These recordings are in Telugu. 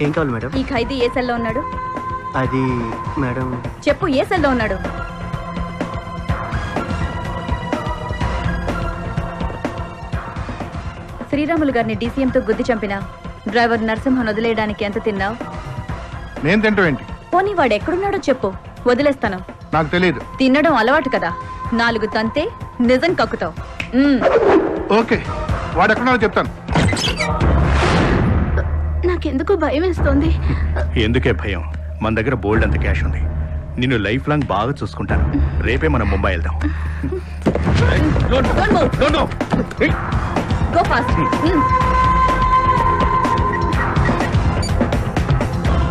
ఏం కావాలి మేడం? ఈ ఖైదీ ఏ సెల్లో ఉన్నాడు? అది మేడం చెప్పు, ఏ సెల్లో ఉన్నాడు? శ్రీరాములు గారిని డీసీఎంతో గుద్ది చంపిన డ్రైవర్ నరసింహన్ వదిలేయడానికి ఎంత తిన్నావు? నేను తింటూ ఏంటి? పోనీ వాడు ఎక్కడున్నాడో చెప్పు, వదిలేస్తాను. నాకు తెలియదు. తినడం అలవాటు కదా, 4 తంతే నిజం కక్కుతావు. ఓకే, వాడు ఎక్కడున్నాడో చెప్తాను. నాకెందుకు భయం వేస్తోంది. ఎందుకే భయం? మన దగ్గర బోల్డ్ అంత క్యాష్ ఉంది. నిన్ను లైఫ్ లాంగ్ బాగా చూసుకుంటాను. రేపే మనం ముంబై వెళ్దాం. Go fast.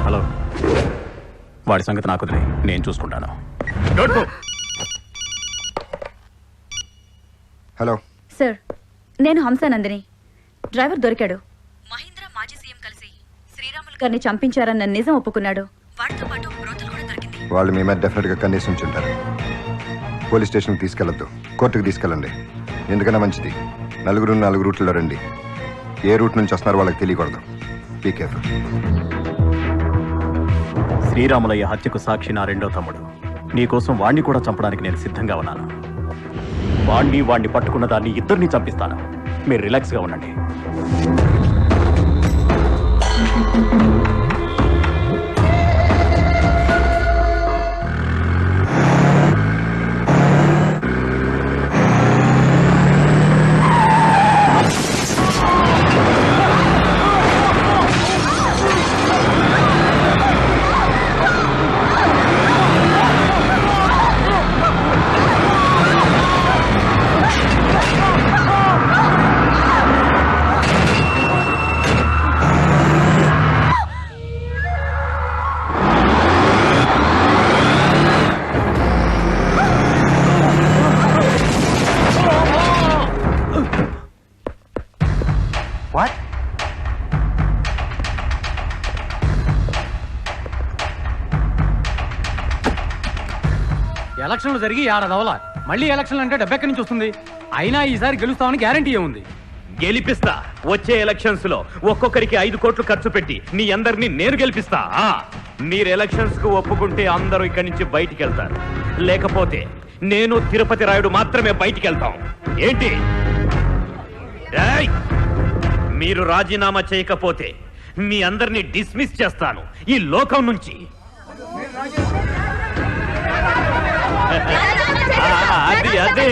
హలో, వాడి సంగతి నాకు వదిలే, నేను చూసుకుంటాను. హలో సార్, నేను హంసానందిని. డ్రైవర్ దొరికాడు. మహీంద్ర మాజీ సీఎం కలిసి శ్రీరాములు గారిని చంపించారన్న నిజం ఒప్పుకున్నాడు. వాడితో పాటు బ్రోతలు కూడా దొరికింది. వాళ్ళు మీ మీద డెఫినెట్గా కన్నేసి ఉంచుంటారు. పోలీస్ స్టేషన్కి తీసుకెళ్లొద్దు, కోర్టుకు తీసుకెళ్ళండి. ఎందుకన్నా మంచిది. 4 రూట్లలో రండి. ఏ రూట్ నుంచి వస్తున్నారో వాళ్ళకి తెలియకూడదు. Be careful. శ్రీరాములయ్య హత్యకు సాక్షి నా రెండో తమ్ముడు. నీకోసం వాణ్ణి కూడా చంపడానికి నేను సిద్ధంగా ఉన్నాను. వాణ్ణి పట్టుకున్న దాన్ని ఇద్దరిని చంపిస్తాను. మీరు రిలాక్స్గా ఉండండి. ఎలక్షన్లు జరిగి 6 దవల మళ్ళీ ఎలక్షన్లు అంటే డబ్బు ఎక్కడి నుంచి వస్తుంది? అయినా ఈసారి గెలుస్తామని గ్యారంటీ ఏముంది? గెలిపిస్తా. వచ్చే ఎలక్షన్స్ లో ఒక్కొక్కరికి 5 కోట్లు ఖర్చు పెట్టి మీ అందరినీ నేను గెలిపిస్తా. మీరు ఎలక్షన్స్ కు ఒప్పుకుంటే అందరూ ఇక్కడి నుంచి బయటికి వెళ్తారు. లేకపోతే నేను తిరుపతి రాయుడు మాత్రమే బయటికి వెళ్తాం. ఏంటి? మీరు రాజీనామా చేయకపోతే మీ అందరినీ డిస్మిస్ చేస్తాను ఈ లోకం నుంచి. అదే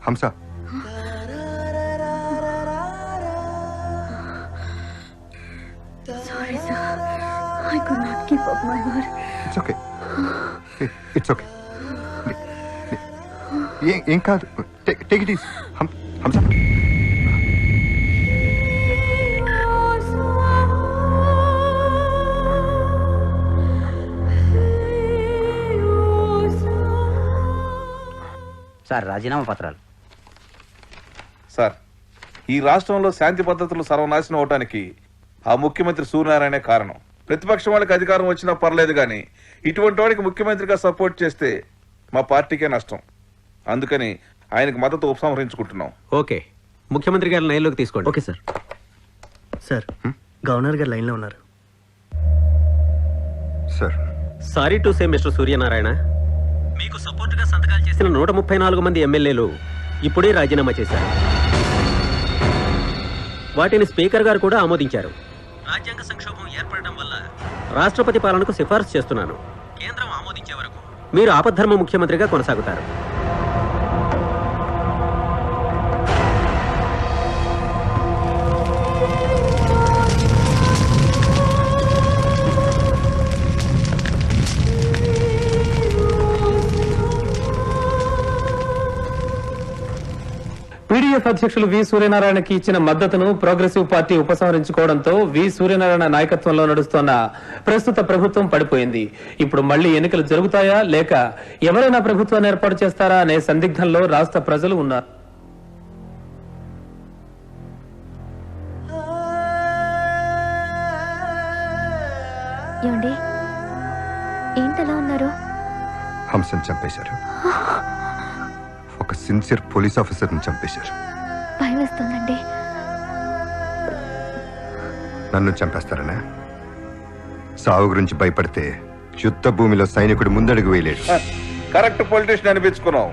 హంస, Sorry, sir. I could not keep up my word. It's okay, it's okay. ఏం కాదు. Take it easy. హంస, సార్ రాజీనామా పత్రాలు. సార్, ఈ రాష్ట్రంలో శాంతి భద్రతలు సర్వనాశనం అవటానికి ఆ ముఖ్యమంత్రి సూర్యనారాయణే కారణం. ప్రతిపక్షం వాళ్ళకి అధికారం వచ్చినా పర్లేదు కానీ ఇటువంటి వాడికి ముఖ్యమంత్రిగా సపోర్ట్ చేస్తే మా పార్టీకే నష్టం. అందుకని ఆయనకు మద్దతు ఉపసంహరించుకుంటున్నాం. ఓకే, ముఖ్యమంత్రి గారి లైన్లోకి తీసుకోండి. Okay sir. సార్, గవర్నర్ గారు లైన్లో ఉన్నారు. Sir. Sorry to say mister Suryanarayana, మీకు సపోర్టుగా సంతకాలు చేసిన 134 మంది ఎమ్మెల్యేలు ఇప్పుడే రాజీనామా చేశారు. వాటిని స్పీకర్ గారు కూడా ఆమోదించారు. రాజ్యాంగ సంక్షోభం ఏర్పడడం వల్ల రాష్ట్రపతి పాలనకు సిఫార్సు చేస్తున్నాను. కేంద్రం ఆమోదించే వరకు మీరు ఆపద్ధర్మ ముఖ్యమంత్రిగా కొనసాగుతారు. యూడీఎఫ్ అధ్యక్షులు వి సూర్యనారాయణకి ఇచ్చిన మద్దతును ప్రోగ్రెసివ్ పార్టీ ఉపసంహరించుకోవడంతో వి సూర్యనారాయణ నాయకత్వంలో నడుస్తున్న ప్రస్తుత ప్రభుత్వం పడిపోయింది. ఇప్పుడు మళ్లీ ఎన్నికలు జరుగుతాయా లేక ఎవరైనా ప్రభుత్వాన్ని ఏర్పాటు చేస్తారా అనే సందిగ్ధంలో రాష్ట్ర ప్రజలు ఉన్నారు. ఏమండి ఏంటలా ఉన్నారు? హంసను చంపేశారు. ఒక సిన్సియర్ పోలీస్ ఆఫీసర్ని చంపేశారు. భయం వేస్తుందండి. నన్ను చంపేస్తారనా? సావు గురించి భయపడితే యుద్ధ భూమిలో సైనికుడు ముందడుగు వేయలేడు. Correct politician అనిపించుకున్నావు.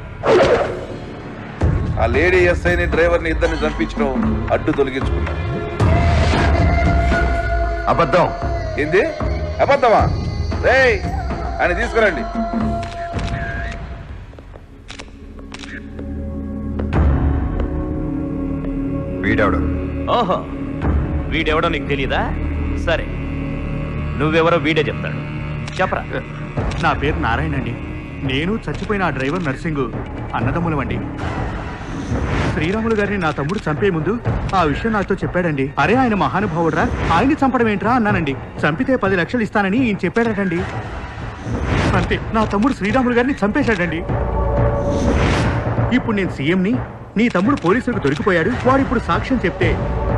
ఆ లేడీ ఎస్ఐని డ్రైవర్ని ఇద్దరిని చంపించడం అడ్డు తొలగించుకున్నావు. అబద్ధం. ఏంది అబద్ధమా? రేయ్ అని తీసుకురండి. వీడెవడు? ఓహో, వీడెవడో నీకు తెలీదా? సరే, నువ్వెవరో వీడే చెప్తాడు. చెప్పరా. నా పేరు నారాయణ అండి. నేను చచ్చిపోయిన ఆ డ్రైవర్ నర్సింగ్ అన్నదమ్ములమండి. శ్రీరాములు గారిని నా తమ్ముడు చంపే ముందు ఆ విషయం నాతో చెప్పాడండి. అరే ఆయన మహానుభావుడురా, ఆయన్ని చంపడం ఏంట్రా అన్నానండి. చంపితే 10 లక్షలు ఇస్తానని ఈయన చెప్పాడటండి. అంతే, నా తమ్ముడు శ్రీరాములు గారిని చంపేశాడండి. ఇప్పుడు నేను సీఎంని, నీ తమ్ముడు పోలీసులకు దొరికిపోయాడు, వాడు ఇప్పుడు సాక్ష్యం చెప్తే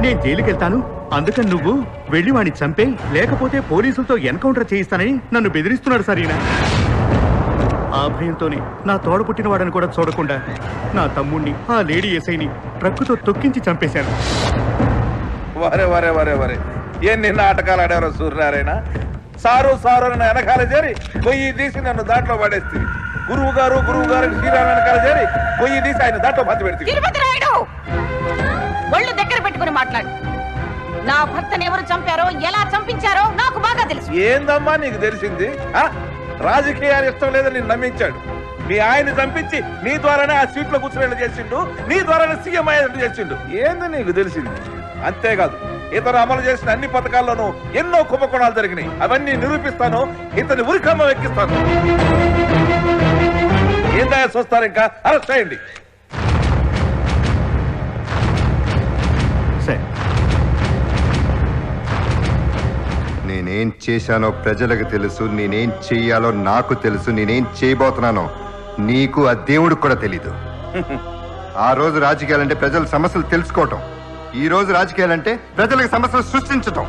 నేను జైలుకి వెళ్తాను. అందుకని నువ్వు వెళ్ళి వాడిని చంపే, లేకపోతే పోలీసులతో ఎన్కౌంటర్ చేయిస్తానని నన్ను బెదిరిస్తున్నాడు సార్ ఈయన. ఆ భయంతోనే నా తోడ పుట్టిన వాడని కూడా చూడకుండా నా తమ్ముణ్ణి, ఆ లేడీ ఎస్ఐని ట్రక్కుతో తొక్కించి చంపేశాను. వరే వరే వరే వరే, ఎన్ని నాటకాలు ఆడారో సూర్యనారాయణ. సారు సారు అని వెనకాల చేరి గొయ్యి తీసి నన్ను దాంట్లో పడేస్తుంది. గురువు గారు శ్రీరామ వెనకాల చేరి గొయ్యి తీసి ఆయన దాంట్లో పత్తి పెడుతుంది. ఒళ్ళు దగ్గర పెట్టుకుని మాట్లాడు. నా భర్తను ఎవరు చంపారో, ఎలా చంపించారో నాకు బాగా తెలుసు. ఏందమ్మా నీకు తెలిసింది? రాజకీయాలు ఇష్టం లేదని నేను నమ్మించాడు. మీ ఆయన్ని చంపించి నీ ద్వారానే ఆ సీట్ లో కూర్చునేట్లు చేసిండు, నీ ద్వారానే సీఎం అయ్యేట్లు చేసిండు. ఏంది నీకు తెలిసింది? అంతేకాదు, ఇతను అమలు చేసిన అన్ని పథకాల్లోనూ ఎన్నో కుంభకోణాలు జరిగినాయి. అవన్నీ నిరూపిస్తాను, ఇతని ఉరికమ్మ ఎక్కిస్తాను. ఏందా చూస్తారు? ఇంకా అరెస్ట్ చేయండి. నేనేం చేశానో ప్రజలకు తెలుసు, నేనేం చెయ్యాలో నాకు తెలుసు, నేనేం చేయబోతున్నానో నీకు ఆ దేవుడికి కూడా తెలీదు. ఆ రోజు రాజకీయాలంటే ప్రజల సమస్యలు తెలుసుకోవటం, ఈ రోజు రాజకీయాలంటే ప్రజలకు సమస్యలు సృష్టించటం.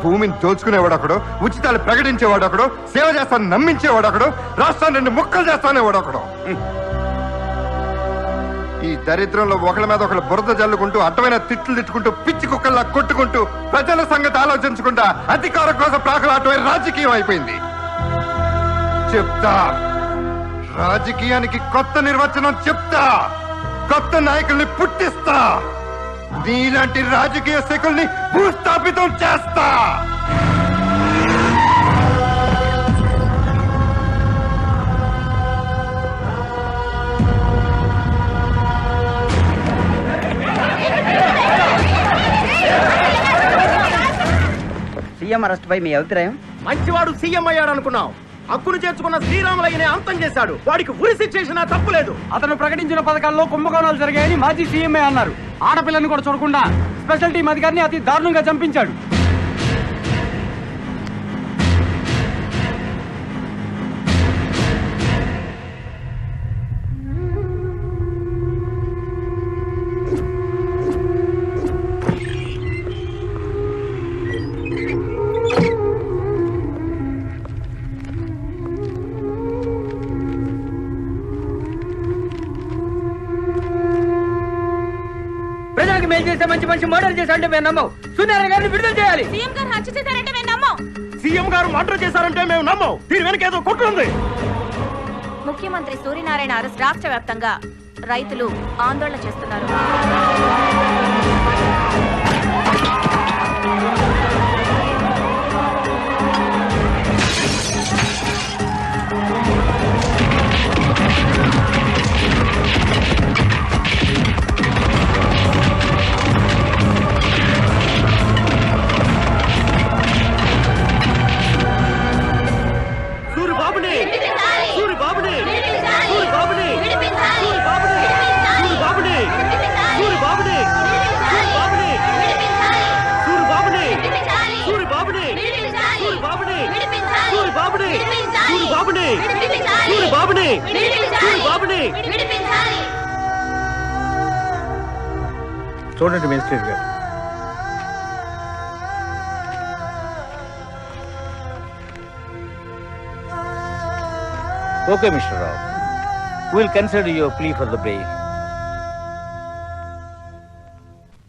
భూమిని దోచుకునేవాడొకడు, ఉచితాలు ప్రకటించేవాడొకడు, సేవ చేస్తాను నమ్మించేవాడొకడు, రాష్ట్రాన్ని 2 ముక్కలు చేస్తానేవాడొకడు. ఈ దరిద్రంలో ఒకళ్ళ మీద ఒకళ్ళు బురద జల్లుకుంటూ, అడ్డమైన తిట్లు తిట్టుకుంటూ, పిచ్చి కుక్కల్లా కొట్టుకుంటూ, ప్రజల సంగతి ఆలోచించకుండా అధికారం కోసం ప్రాకులాటమే రాజకీయం అయిపోయింది. చెప్తా, రాజకీయానికి కొత్త నిర్వచనం చెప్తా, కొత్త నాయకుల్ని పుట్టిస్తా, నీలాంటి రాజకీయ శకుల్ని భూస్థాపితం చేస్తా. సీఎం అరెస్ట్ పై మీ అభిప్రాయం? మంచివాడు సీఎం అయ్యాడు అనుకున్నాం. హక్కును చేర్చుకున్న శ్రీరాములయ్యనే అంతం చేశాడు. వాడికి ఉరి శిక్ష చేసినా తప్పులేదు. అతను ప్రకటించిన పథకాల్లో కుంభకోణాలు జరిగాయని మాజీ సీఎంఏ అన్నారు. ఆడపిల్లని కూడా చూడకుండా స్పెషల్ టీం అధికారిని అతి దారుణంగా చంపించాడు. ప్రజలకు మేలు చేసే మంచి మనిషి మర్డర్ చేశారంటే మేము నమ్మం. సూర్యనారాయణ గారిని విడుదల చేయాలి. సీఎం గారు హత్య చేశారంటే మేము నమ్మం. సీఎం గారు మర్డర్ చేశారంటే మేము నమ్మం. దీని వెనక ఏదో కుట్ర ఉంది. ముఖ్యమంత్రి సూర్యనారాయణ అరెస్ట్ రాష్ట్ర వ్యాప్తంగా రైతులు ఆందోళన చేస్తున్నారు. చూడండి మేజిస్ట్రేట్ గారు. Okay mister Rao, will consider your plea for the bail.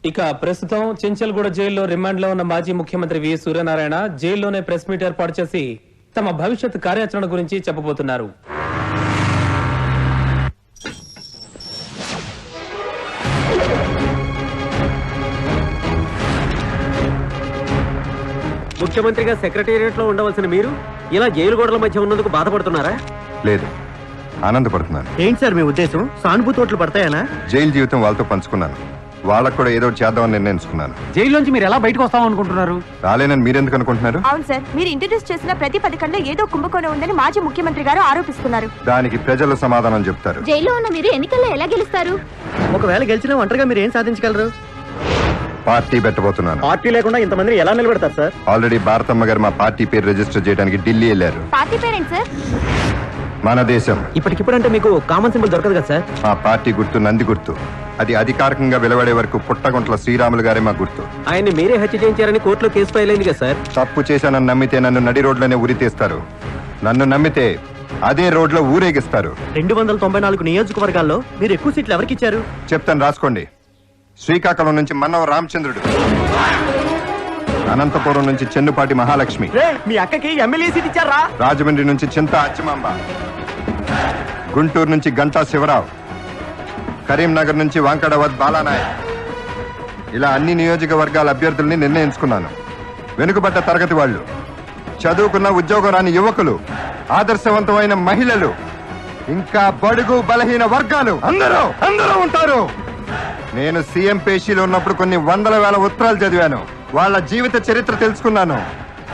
ఇక ప్రస్తుతం చెంచల్గూడ జైల్లో రిమాండ్ లో ఉన్న మాజీ ముఖ్యమంత్రి వి సూర్యనారాయణ జైల్లోనే ప్రెస్ మీట్ ఏర్పాటు చేసి తమ భవిష్యత్ కార్యాచరణ గురించి చెప్పబోతున్నారు. ముఖ్యమంత్రిగా సెక్రటేరియట్ లో ఉండవలసిన మీరు ఇలా జైలు గోడల మధ్య ఉన్నందుకు బాధపడుతున్నారా? లేదు, ఆనందపడుతున్నాను. ఏంటి సార్ మీ ఉద్దేశం? సానుభూతి ఓట్లు పడతాయనా? జైలు జీవితం వాళ్ళతో పంచుకున్నాను. వాళ్ళకు కూడా ఏదో ఒకటి చేద్దామని నిర్ణయించుకున్నాను. జైల్లోంచి మీరు ఎలా బయటకు వస్తాం అనుకుంటున్నారు? రాలేనని మీరెందుకు అనుకుంటున్నారు? అవును సార్, మీరు ఇంట్రడ్యూస్ చేసిన ప్రతి పథకంలో ఏదో కుంభకోణం ఉందని మాజీ ముఖ్యమంత్రి గారు ఆరోపిస్తున్నారు. దానికి ప్రజలు సమాధానం చెప్తారు. జైల్లో ఉన్న మీరు ఎన్నికల్లో ఎలా గెలుస్తారు? ఒకవేళ గెలిచినా ఒంటరిగా మీరు ఏం సాధించగలరు? పార్టీ పెట్టబోతున్నాను. పార్టీ లేకుండా ఇంతమందిని ఎలా నిలబెడతారు సార్? ఆల్రెడీ భారతమ్మ గారు మా పార్టీ పేరు రిజిస్టర్ చేయడానికి ఢిల్లీ వెళ్ళారు. Party parent sir? మన దేశం. ఇప్పటికిప్పుడంటే మీకు కామన్ సింబల్ దొరకదు కదా సార్? మా పార్టీ గుర్తు నంది గుర్తు. అది అధికారికంగా వెలువడే వరకు పుట్టగుంట్ల శ్రీరాములు గారే మా గుర్తు. ఆయన్ని మీరే హత్య చేయించారని కోర్టులో కేసు ఫైల్ అయింది కదా సార్? తప్పు చేశానని నమ్మితే నన్ను నడి రోడ్లోనే ఉరి తీస్తారు. నన్ను నమ్మితే అదే రోడ్లో ఊరేగిస్తారు. 294 నియోజకవర్గాల్లో మీరు ఎక్కువ సీట్లు ఎవరికి ఇచ్చారు? చెప్తాను, రాసుకోండి. శ్రీకాకుళం నుంచి మన్నవ రామచంద్రుడు, అనంతపురం నుంచి చెన్నుపాటి మహాలక్ష్మి, మీ అక్కకి ఎమ్మెల్యే సీట్ ఇచ్చారా? రాజమండ్రి నుంచి చింత అచ్చమాంబ, గుంటూరు నుంచి గంటా శివరావు, కరీంనగర్ నుంచి వాంకడవద్ బాలానాయక్. ఇలా అన్ని నియోజకవర్గాల అభ్యర్థుల్ని నిర్ణయించుకున్నాను. వెనుకబడ్డ తరగతి వాళ్ళు, చదువుకున్న ఉద్యోగం రాని యువకులు, ఆదర్శవంతమైన మహిళలు, ఇంకా బడుగు బలహీన వర్గాలు అందరూ ఉంటారు. నేను సీఎం పేషీలో ఉన్నప్పుడు కొన్ని వందల వేల ఉత్తరాలు చదివాను. వాళ్ళ జీవిత చరిత్ర తెలుసుకున్నాను.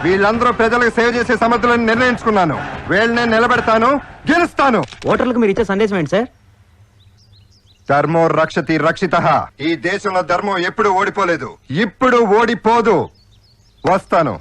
వీళ్ళందరూ ప్రజలకు సేవ చేసే సమర్థులను నిర్ణయించుకున్నాను. వీళ్ళనే నిలబెడతాను, గెలుస్తాను. ఓటర్లకు మీరు ఇచ్చే సందేశం ఏంటిసార్? ధర్మో రక్షతి రక్షితః. ఈ దేశంలో ధర్మం ఎప్పుడు ఓడిపోలేదు, ఇప్పుడు ఓడిపోదు. వస్తాను.